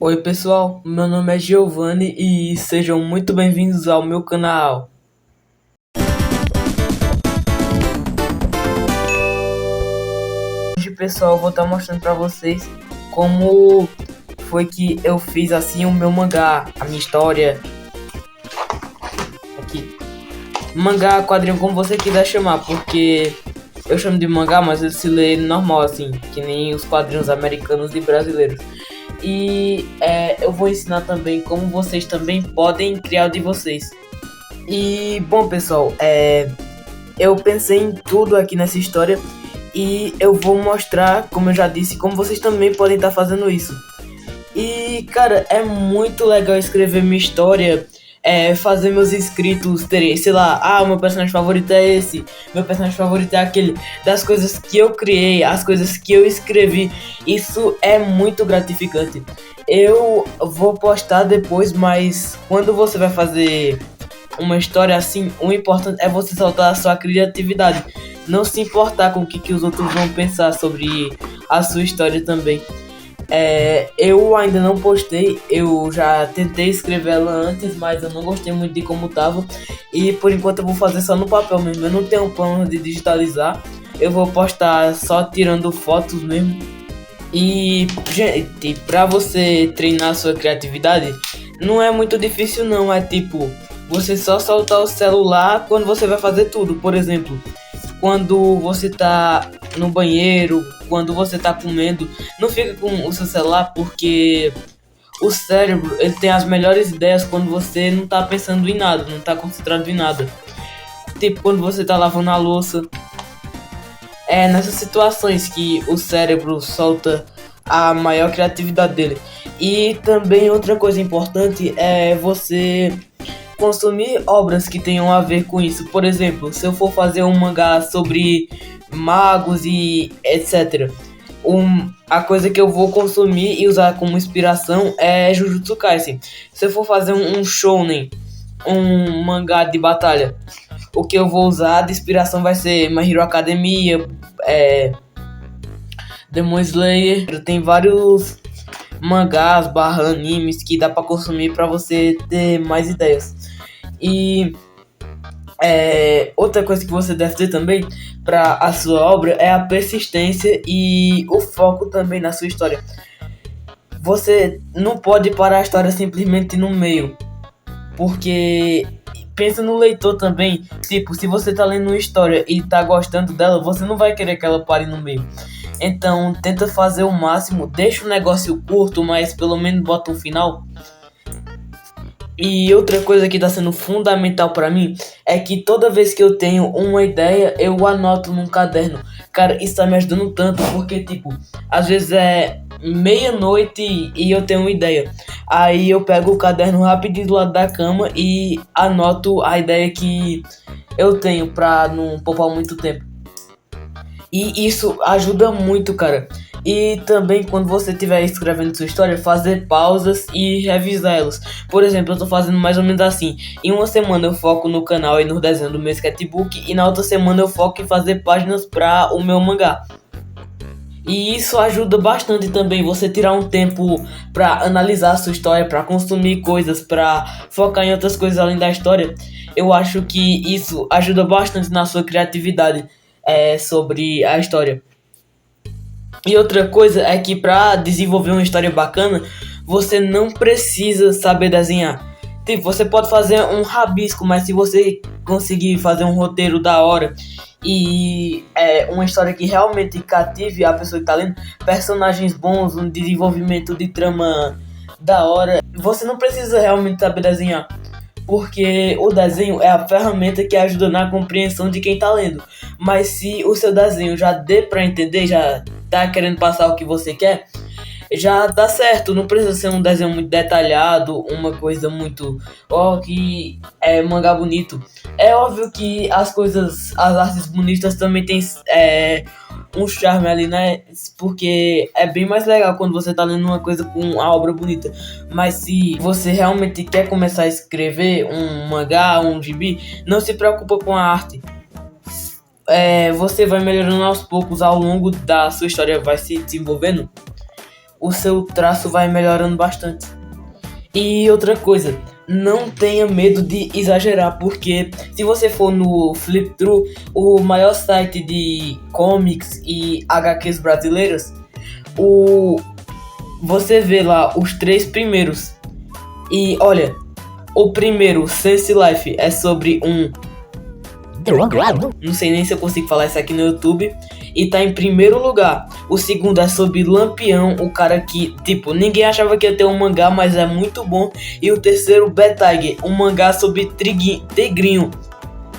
Oi pessoal, meu nome é Giovanni e sejam muito bem-vindos ao meu canal. Hoje pessoal, eu vou estar mostrando para vocês como foi que eu fiz assim o meu mangá, a minha história aqui. Mangá, quadrinho, como você quiser chamar, porque eu chamo de mangá, mas ele se lê normal assim, que nem os quadrinhos americanos e brasileiros. E eu vou ensinar também como vocês também podem criar o de vocês. E bom pessoal, eu pensei em tudo aqui nessa história e eu vou mostrar, como eu já disse, como vocês também podem estar fazendo isso. E cara, é muito legal escrever minha história, fazer meus inscritos terem, sei lá, o meu personagem favorito é esse, meu personagem favorito é aquele, das coisas que eu criei, as coisas que eu escrevi. Isso é muito gratificante. Eu vou postar depois, mas quando você vai fazer uma história assim, o importante é você soltar a sua criatividade. Não se importar com o que os outros vão pensar sobre a sua história também. Eu ainda não postei, eu já tentei escrever ela antes, mas eu não gostei muito de como tava. E por enquanto eu vou fazer só no papel mesmo. Eu não tenho plano de digitalizar. Eu vou postar só tirando fotos mesmo. E, gente, pra você treinar a sua criatividade, não é muito difícil não, é tipo, você só soltar o celular quando você vai fazer tudo. Por exemplo, quando você tá no banheiro, quando você tá comendo, não fica com o seu celular porque o cérebro, ele tem as melhores ideias quando você não tá pensando em nada, não tá concentrado em nada. Tipo, quando você tá lavando a louça, é nessas situações que o cérebro solta a maior criatividade dele. E também outra coisa importante é você consumir obras que tenham a ver com isso. Por exemplo, se eu for fazer um mangá sobre magos e etc. A coisa que eu vou consumir e usar como inspiração é Jujutsu Kaisen. Se eu for fazer um shounen, um mangá de batalha, o que eu vou usar de inspiração vai ser My Hero Academia, Demon Slayer. Tem vários mangás barra animes que dá pra consumir pra você ter mais ideias. E outra coisa que você deve ter também para a sua obra é a persistência e o foco também na sua história. Você não pode parar a história simplesmente no meio, porque pensa no leitor também. Tipo, se você tá lendo uma história e tá gostando dela, você não vai querer que ela pare no meio. Então tenta fazer o máximo, deixa o negócio curto, mas pelo menos bota um final. E outra coisa que tá sendo fundamental pra mim é que toda vez que eu tenho uma ideia, eu anoto num caderno. Cara, isso tá me ajudando tanto, porque, tipo, às vezes é meia-noite e eu tenho uma ideia. Aí eu pego o caderno rapidinho do lado da cama e anoto a ideia que eu tenho pra não poupar muito tempo. E isso ajuda muito, cara. E também quando você estiver escrevendo sua história, fazer pausas e revisar elas. Por exemplo, eu tô fazendo mais ou menos assim. Em uma semana eu foco no canal e no desenho do meu sketchbook. E na outra semana eu foco em fazer páginas para o meu mangá. E isso ajuda bastante também você tirar um tempo para analisar a sua história, para consumir coisas, para focar em outras coisas além da história. Eu acho que isso ajuda bastante na sua criatividade sobre a história. E outra coisa é que para desenvolver uma história bacana, você não precisa saber desenhar. Tipo, você pode fazer um rabisco, mas se você conseguir fazer um roteiro da hora e uma história que realmente cative a pessoa que tá lendo, personagens bons, um desenvolvimento de trama da hora, você não precisa realmente saber desenhar. Porque o desenho é a ferramenta que ajuda na compreensão de quem tá lendo. Mas se o seu desenho já dê pra entender, já tá querendo passar o que você quer, já dá certo. Não precisa ser um desenho muito detalhado, uma coisa muito que é mangá bonito. É óbvio que as artes bonitas também tem um charme ali, né? Porque é bem mais legal quando você tá lendo uma coisa com a obra bonita. Mas se você realmente quer começar a escrever um mangá, um gibi, não se preocupa com a arte. Você vai melhorando aos poucos ao longo da sua história, vai se desenvolvendo. o seu traço vai melhorando bastante. E outra coisa, não tenha medo de exagerar, porque se você for no Flipthrough, o maior site de comics e HQs brasileiros, você vê lá os 3 primeiros. E olha, o primeiro, Sense Life, é sobre não sei nem se eu consigo falar isso aqui no YouTube. E tá em primeiro lugar. O segundo é sobre Lampião, o cara que, tipo, ninguém achava que ia ter um mangá, mas é muito bom. E o terceiro, Betiger, um mangá sobre tigrinho.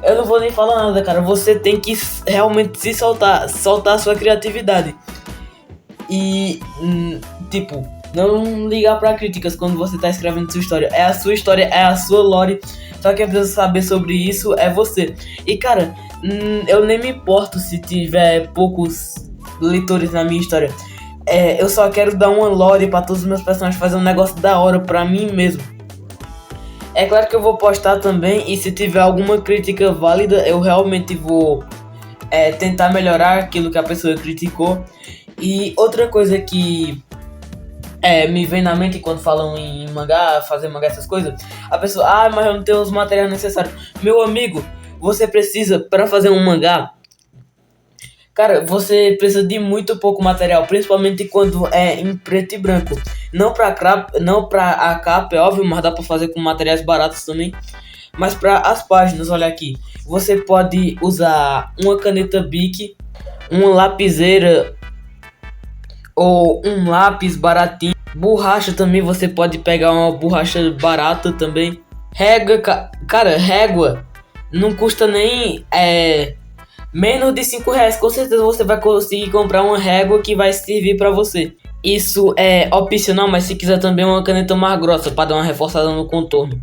Eu não vou nem falar nada, cara. Você tem que realmente se soltar a sua criatividade. E, tipo, não ligar pra críticas quando você tá escrevendo sua história. É a sua história, é a sua lore. Só quem precisa saber sobre isso é você. E, cara, eu nem me importo se tiver poucos leitores na minha história. Eu só quero dar uma lore pra todos os meus personagens, fazer um negócio da hora pra mim mesmo. É claro que eu vou postar também, e se tiver alguma crítica válida, eu realmente vou tentar melhorar aquilo que a pessoa criticou. E outra coisa que me vem na mente quando falam em mangá, fazer mangá, essas coisas, a pessoa, mas eu não tenho os materiais necessários. Meu amigo, você precisa, para fazer um mangá, cara, você precisa de muito pouco material, principalmente quando é em preto e branco. Não pra a capa, é óbvio, mas dá pra fazer com materiais baratos também. Mas para as páginas, olha aqui, você pode usar uma caneta Bic, uma lapiseira ou um lápis baratinho. Borracha também, você pode pegar uma borracha barata também. Régua, cara, régua não custa nem menos de R$5. Com certeza você vai conseguir comprar uma régua que vai servir pra você. Isso é opcional, mas se quiser também uma caneta mais grossa para dar uma reforçada no contorno.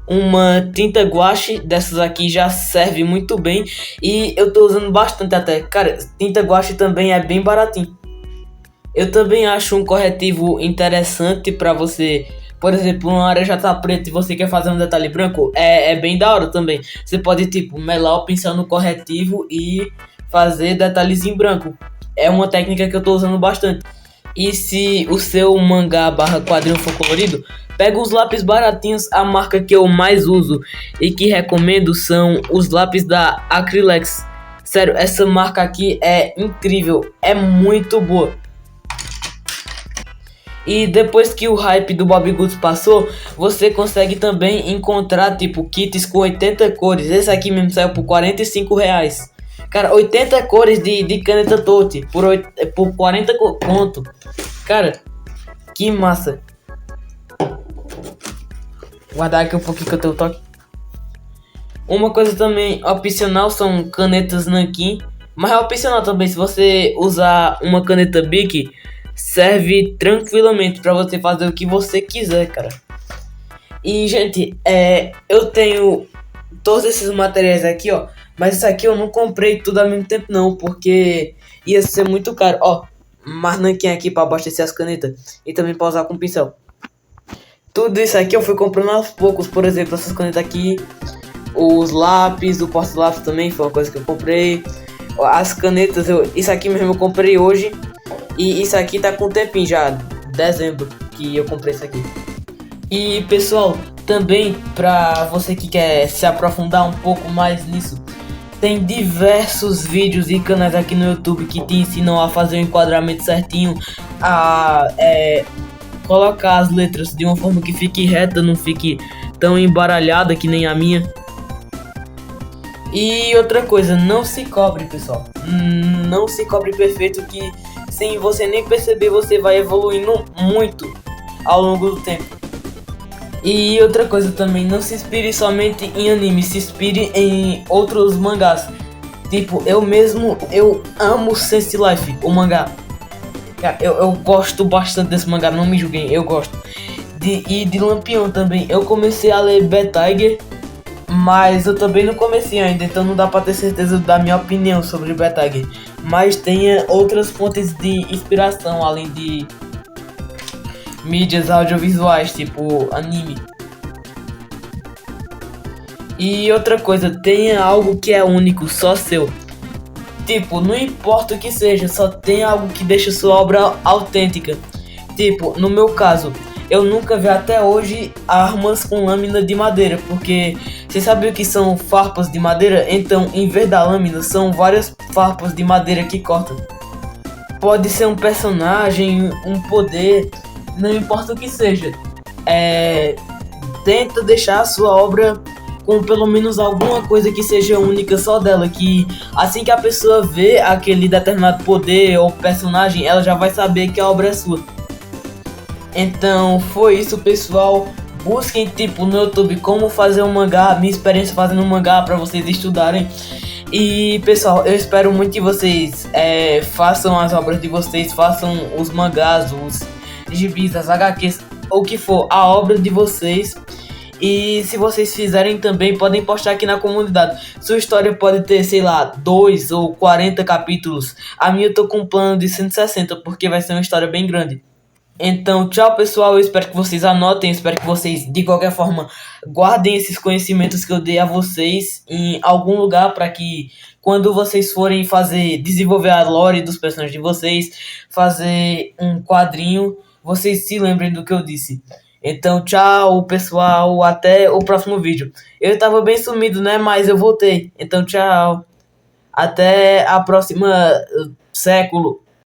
Uma tinta guache dessas aqui já serve muito bem, e eu tô usando bastante até. Cara, tinta guache também é bem baratinho. Eu também acho um corretivo interessante pra você, por exemplo, uma área já tá preta e você quer fazer um detalhe branco, é bem da hora também. Você pode, tipo, melar o pincel no corretivo e fazer detalhes em branco. É uma técnica que eu tô usando bastante. E se o seu mangá / quadrinho for colorido, pega os lápis baratinhos. A marca que eu mais uso e que recomendo são os lápis da Acrylex. Sério, essa marca aqui é incrível, é muito boa. E depois que o hype do Bobbie Goods passou, você consegue também encontrar, tipo, kits com 80 cores. Esse aqui mesmo saiu por R$45. Cara, 80 cores de caneta Tote por 40 conto. Cara, que massa. Guardar aqui um pouquinho que eu tenho toque. Uma coisa também opcional são canetas Nankin. Mas é opcional também, se você usar uma caneta Bic, serve tranquilamente pra você fazer o que você quiser, cara. E, gente, eu tenho todos esses materiais aqui, ó. Mas isso aqui eu não comprei tudo ao mesmo tempo, não, porque ia ser muito caro. Ó, mais nanquim aqui pra abastecer as canetas e também pra usar com pincel. Tudo isso aqui eu fui comprando aos poucos. Por exemplo, essas canetas aqui, os lápis, o porta-lápis também foi uma coisa que eu comprei. As canetas, isso aqui mesmo eu comprei hoje. E isso aqui tá com um tempinho já, dezembro, que eu comprei isso aqui. E, pessoal, também pra você que quer se aprofundar um pouco mais nisso, tem diversos vídeos e canais aqui no YouTube que te ensinam a fazer o enquadramento certinho, a colocar as letras de uma forma que fique reta, não fique tão embaralhada que nem a minha. E outra coisa, não se cobre, pessoal. Não se cobre perfeito, que sem você nem perceber você vai evoluindo muito ao longo do tempo. E outra coisa também, não se inspire somente em anime, se inspire em outros mangás. Tipo, eu amo Sense Life, o mangá. Eu gosto bastante desse mangá, não me julguem, eu gosto. E de Lampião também. Eu comecei a ler Betiger, mas eu também não comecei ainda, então não dá pra ter certeza da minha opinião sobre Betiger. Mas tenha outras fontes de inspiração, além de mídias audiovisuais, tipo anime. E outra coisa, tenha algo que é único, só seu. Tipo, não importa o que seja, só tem algo que deixa sua obra autêntica. Tipo, no meu caso, eu nunca vi até hoje armas com lâmina de madeira, porque você sabe o que são farpas de madeira? Então, em vez da lâmina, são várias farpas de madeira que cortam. Pode ser um personagem, um poder, não importa o que seja. É, tenta deixar a sua obra com pelo menos alguma coisa que seja única só dela, que assim que a pessoa vê aquele determinado poder ou personagem, ela já vai saber que a obra é sua. Então foi isso, pessoal. Busquem tipo no YouTube como fazer um mangá, minha experiência fazendo um mangá para vocês estudarem. E pessoal, eu espero muito que vocês façam as obras de vocês, façam os mangás, os gibis, as HQs, ou o que for, a obra de vocês. E se vocês fizerem também, podem postar aqui na comunidade. Sua história pode ter, sei lá, 2 ou 40 capítulos. A minha eu tô com um plano de 160, porque vai ser uma história bem grande. Então, tchau pessoal, eu espero que vocês anotem, espero que vocês, de qualquer forma, guardem esses conhecimentos que eu dei a vocês em algum lugar para que quando vocês forem desenvolver a lore dos personagens de vocês, fazer um quadrinho, vocês se lembrem do que eu disse. Então, tchau pessoal, até o próximo vídeo. Eu tava bem sumido, né, mas eu voltei. Então, tchau. Até a próxima século.